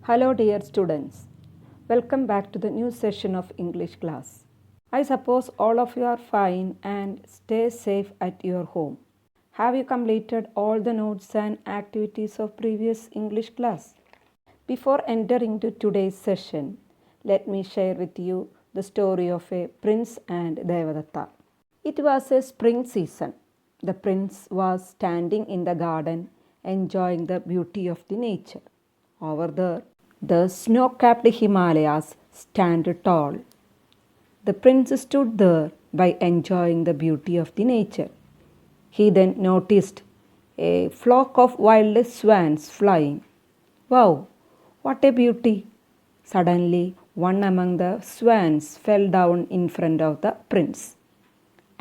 Hello, dear students. Welcome back to the new session of English class. I suppose all of you are fine and stay safe at your home. Have you completed all the notes and activities of previous English class? Before entering to today's session, let me share with you the story of a prince and Devadatta. It was a spring season. The prince was standing in the garden enjoying the beauty of the nature. Over there, the snow-capped Himalayas stand tall. The prince stood there by enjoying the beauty of the nature. He then noticed a flock of wild swans flying. Wow, what a beauty! Suddenly, one among the swans fell down in front of the prince.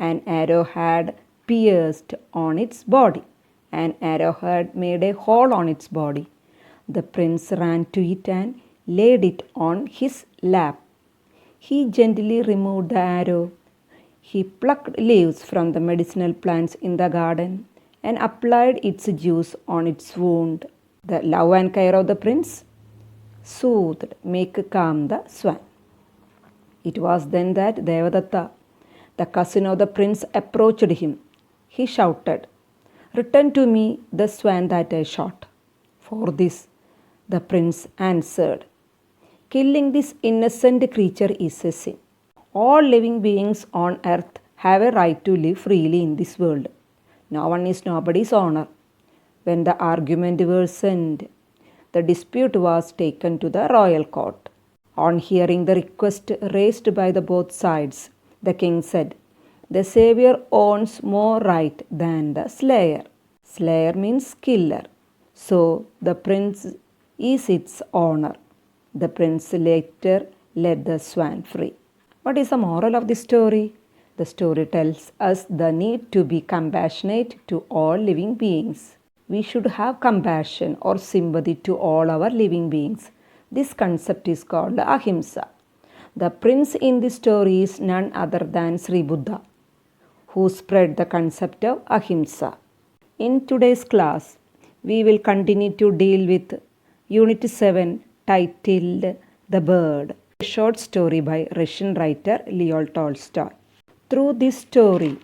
An arrow had pierced on its body. An arrow had made a hole on its body. The prince ran to it and laid it on his lap. He gently removed the arrow. He plucked leaves from the medicinal plants in the garden and applied its juice on its wound. The love and care of the prince soothed, make calm the swan. It was then that Devadatta, the cousin of the prince, approached him. He shouted, "Return to me the swan that I shot." For this, the prince answered, "Killing this innocent creature is a sin. All living beings on earth have a right to live freely in this world. No one is nobody's honor." When the argument worsened, the dispute was taken to the royal court. On hearing the request raised by the both sides, the king said, "The savior owns more right than the slayer." Slayer means killer. So the prince is its owner. The prince later let the swan free. What is the moral of the story? The story tells us the need to be compassionate to all living beings. We should have compassion or sympathy to all our living beings. This concept is called ahimsa. The prince in the story is none other than Sri Buddha, who spread the concept of ahimsa. In today's class, we will continue to deal with Unit 7 titled The Bird, a short story by Russian writer Leo Tolstoy. Through this story,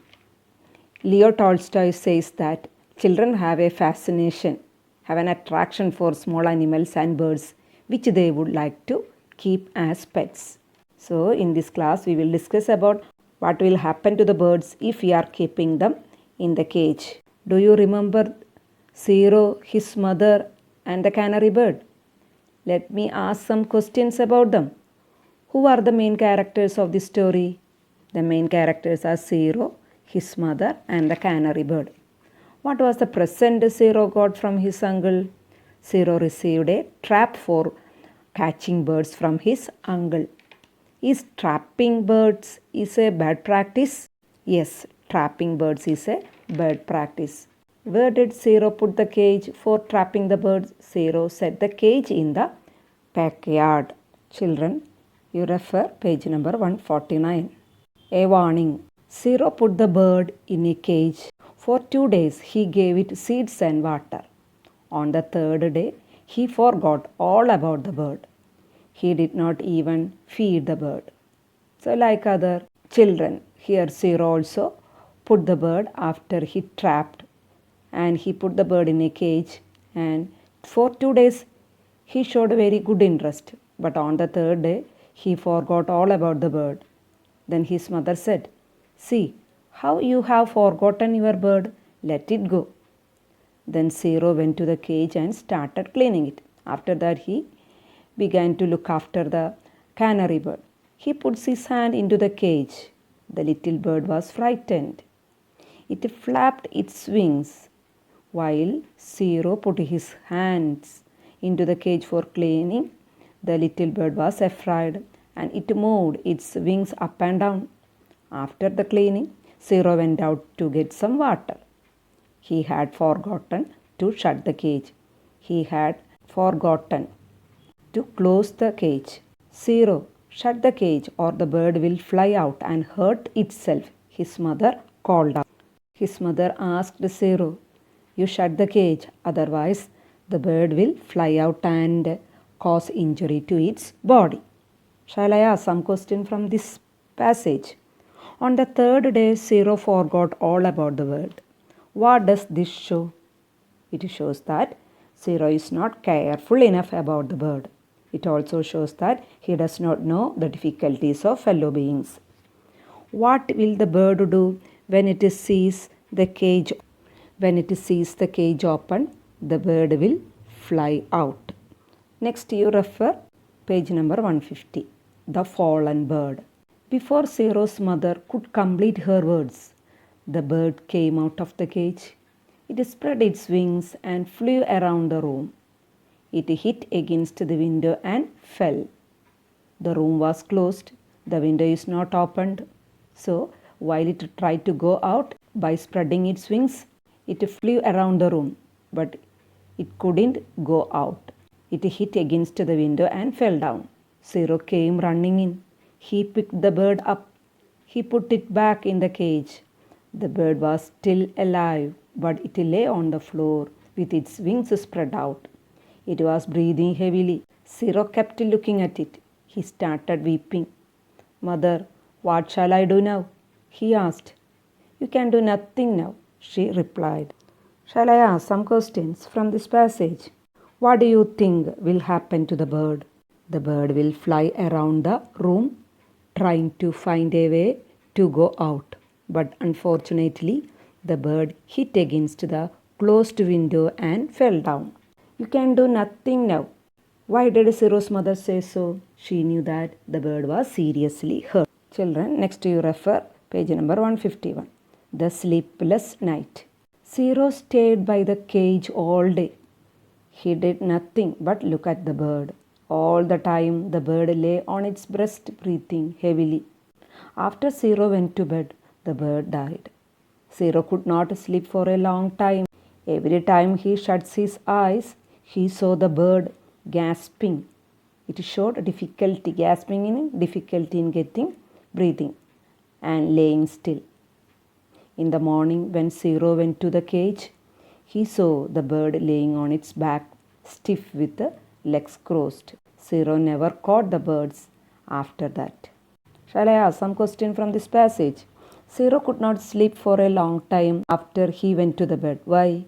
Leo Tolstoy says that children have a fascination, have an attraction for small animals and birds which they would like to keep as pets. So in this class, we will discuss about what will happen to the birds if we are keeping them in the cage. Do you remember Zero, his mother, and the canary bird? Let me ask some questions about them. Who are the main characters of this story? The main characters are Zero, his mother, and the canary bird. What was the present Zero got from his uncle? Zero received a trap for catching birds from his uncle. Is trapping birds is a bad practice? Yes, trapping birds is a bad practice. Where did Zero put the cage for trapping the birds? Zero set the cage in the backyard. Children, you refer page number 149. A warning. Zero put the bird in a cage. For 2 days he gave it seeds and water. On the third day, he forgot all about the bird. He did not even feed the bird. So like other children, here Zero also put the bird after he trapped, and he put the bird in a cage, and for 2 days he showed very good interest. But on the third day, he forgot all about the bird. Then his mother said, "See how you have forgotten your bird. Let it go." Then Zero went to the cage and started cleaning it. After that, he began to look after the canary bird. He puts his hand into the cage. The little bird was frightened. It flapped its wings. While Zero put his hands into the cage for cleaning, the little bird was afraid and it moved its wings up and down. After the cleaning, Zero went out to get some water. He had forgotten to shut the cage. He had forgotten to close the cage. Zero, shut the cage or the bird will fly out and hurt itself, his mother called out. His mother asked Zero, "You shut the cage, otherwise the bird will fly out and cause injury to its body. Shall I ask some question from this passage? On the third day, Zero forgot all about the world. What does this show? It shows that Zero is not careful enough about the bird. It also shows that he does not know the difficulties of fellow beings. What will the bird do when it sees the cage? When it sees the cage open, the bird will fly out. Next, you refer page number 150, The Fallen Bird. Before Zero's mother could complete her words, the bird came out of the cage. It spread its wings and flew around the room. It hit against the window and fell. The room was closed. The window is not opened. So, while it tried to go out by spreading its wings, it flew around the room, but it couldn't go out. It hit against the window and fell down. Zero came running in. He picked the bird up. He put it back in the cage. The bird was still alive, but it lay on the floor with its wings spread out. It was breathing heavily. Zero kept looking at it. He started weeping. Mother, what shall I do now? He asked. You can do nothing now, she replied. Shall I ask some questions from this passage? What do you think will happen to the bird? The bird will fly around the room trying to find a way to go out. But unfortunately, the bird hit against the closed window and fell down. You can do nothing now. Why did Zero's mother say so? She knew that the bird was seriously hurt. Children, next you refer page number 151. The Sleepless Night. Zero stayed by the cage all day. He did nothing but look at the bird. All the time the bird lay on its breast breathing heavily. After Zero went to bed, the bird died. Zero could not sleep for a long time. Every time he shuts his eyes, he saw the bird gasping. It showed difficulty, gasping in difficulty in getting breathing and laying still. In the morning, when Zero went to the cage, he saw the bird laying on its back, stiff with the legs crossed. Zero never caught the birds after that. Shall I ask some question from this passage? Zero could not sleep for a long time after he went to the bed. Why?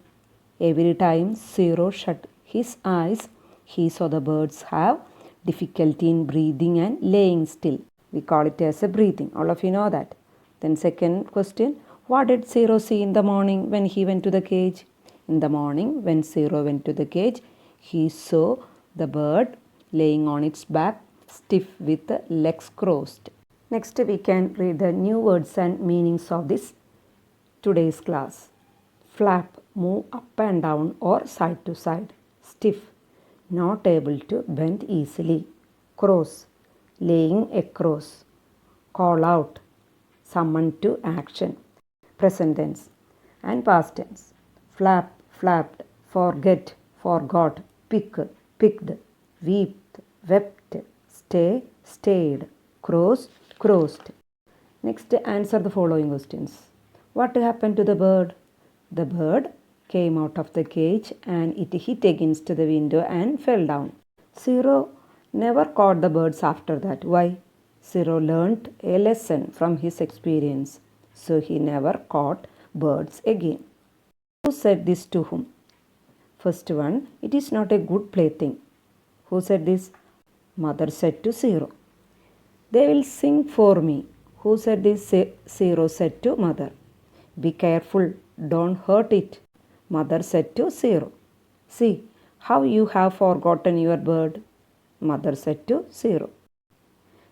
Every time Zero shut his eyes, he saw the birds have difficulty in breathing and laying still. We call it as a breathing. All of you know that. Then second question, what did Zero see in the morning when he went to the cage? In the morning, when Zero went to the cage, he saw the bird laying on its back, stiff with the legs crossed. Next, we can read the new words and meanings of this today's class. Flap, move up and down or side to side. Stiff, not able to bend easily. Cross, laying across. Call out, summon to action. Present tense and past tense. Flap, flapped, forget, forgot, pick, picked, wept, wept, stay, stayed, cross, crossed. Next, answer the following questions. What happened to the bird? The bird came out of the cage and it hit against the window and fell down. Zero never caught the birds after that. Why? Zero learnt a lesson from his experience, so he never caught birds again. Who said this to whom? First one, it is not a good plaything. Who said this? Mother said to Zero. They will sing for me. Who said this? Zero said to mother. Be careful, don't hurt it. Mother said to Zero. See how you have forgotten your bird. Mother said to Zero.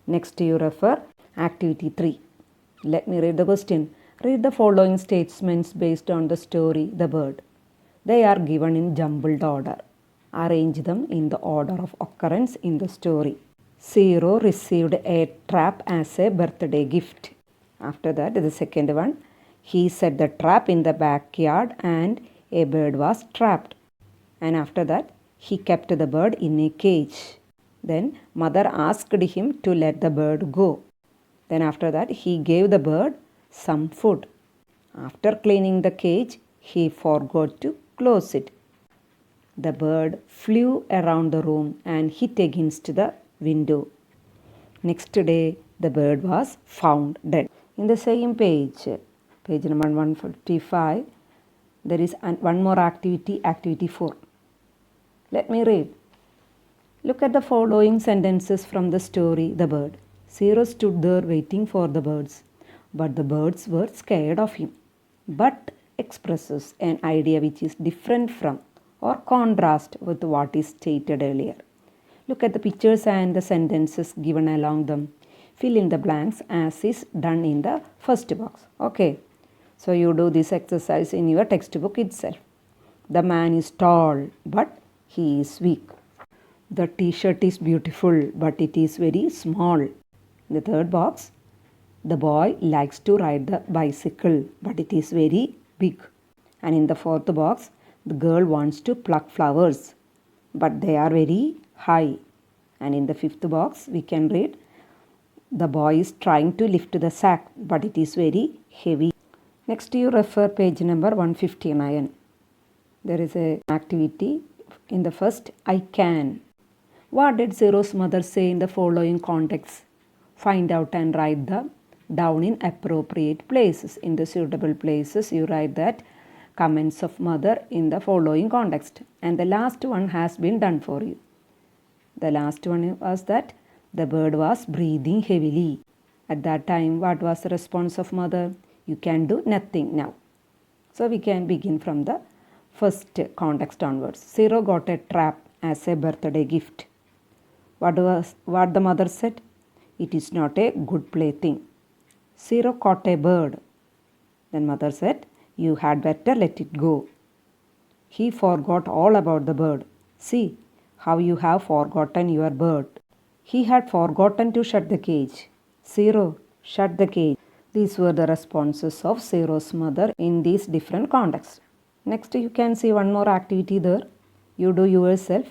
Next you refer activity 3. Let me read the question. Read the following statements based on the story The Bird. They are given in jumbled order. Arrange them in the order of occurrence in the story. Zero received a trap as a birthday gift. After that, the second one. He set the trap in the backyard and a bird was trapped. And after that, he kept the bird in a cage. Then mother asked him to let the bird go. Then after that, he gave the bird some food. After cleaning the cage, he forgot to close it. The bird flew around the room and hit against the window. Next day, the bird was found dead. In the same page, page number 155, there is one more activity, activity 4. Let me read. Look at the following sentences from the story The Bird. Zero stood there waiting for the birds, but the birds were scared of him. But expresses an idea which is different from or contrast with what is stated earlier. Look at the pictures and the sentences given along them. Fill in the blanks as is done in the first box. Okay. So you do this exercise in your textbook itself. The man is tall, but he is weak. The t-shirt is beautiful, but it is very small. In the third box, the boy likes to ride the bicycle, but it is very big. And in the fourth box, the girl wants to pluck flowers, but they are very high. And in the fifth box, we can read, the boy is trying to lift the sack, but it is very heavy. Next, you refer page number 159. There is an activity in the first, I can. What did Zero's mother say in the following context? Find out and write them down in appropriate places. In the suitable places, you write that comments of mother in the following context. And the last one has been done for you. The last one was that the bird was breathing heavily. At that time, what was the response of mother? You can do nothing now. So we can begin from the first context onwards. Zero got a trap as a birthday gift. What the mother said? It is not a good plaything. Zero caught a bird. Then mother said, you had better let it go. He forgot all about the bird. See how you have forgotten your bird. He had forgotten to shut the cage. Zero, shut the cage. These were the responses of Zero's mother in these different contexts. Next, you can see one more activity there. You do yourself.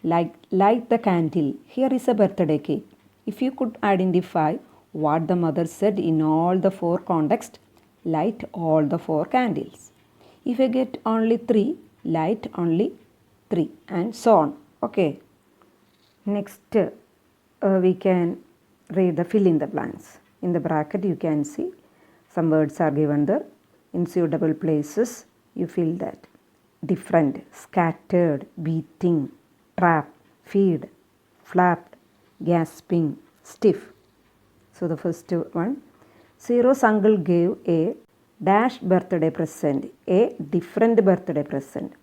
Light the candle. Here is a birthday cake. If you could identify what the mother said in all the four contexts, light all the four candles. If you get only 3, light only 3, and so on. Okay. Next, we can read the fill in the blanks. In the bracket, you can see some words are given there. In suitable places, you fill that. Different, scattered, beating, trap, feed, flapped, gasping, stiff. So the first one, Zero's uncle gave a dash birthday present, a different birthday present.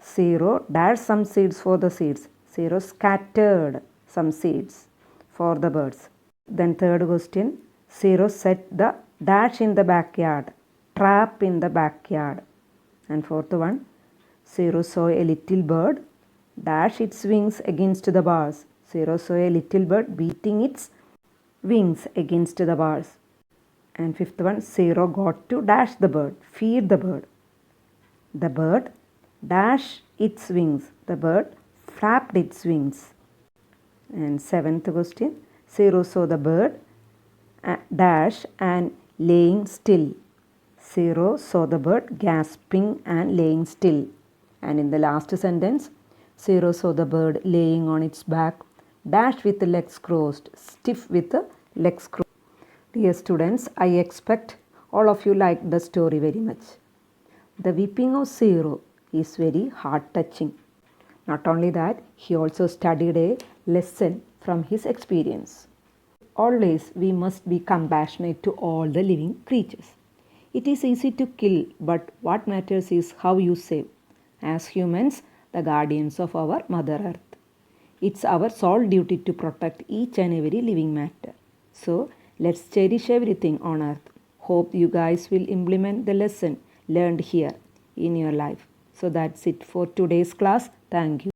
Zero dashed some seeds for the seeds. Zero scattered some seeds for the birds. Then third question, Zero set the dash in the backyard, trap in the backyard. And fourth one, Zero saw a little bird dash its wings against the bars. Zero saw a little bird beating its wings against the bars. And fifth one, Zero got to dash the bird, feed the bird. The bird dashed its wings. The bird flapped its wings. And seventh question, Zero saw the bird dash and laying still. Zero saw the bird gasping and laying still. And in the last sentence, Zero saw the bird laying on its back, dash with the legs crossed, stiff with the legs crossed. Dear students, I expect all of you liked the story very much. The weeping of Zero is very heart-touching. Not only that, he also studied a lesson from his experience. Always we must be compassionate to all the living creatures. It is easy to kill, but what matters is how you save. As humans, the guardians of our Mother Earth. It's our sole duty to protect each and every living matter. So, let's cherish everything on earth. Hope you guys will implement the lesson learned here in your life. So that's it for today's class. Thank you.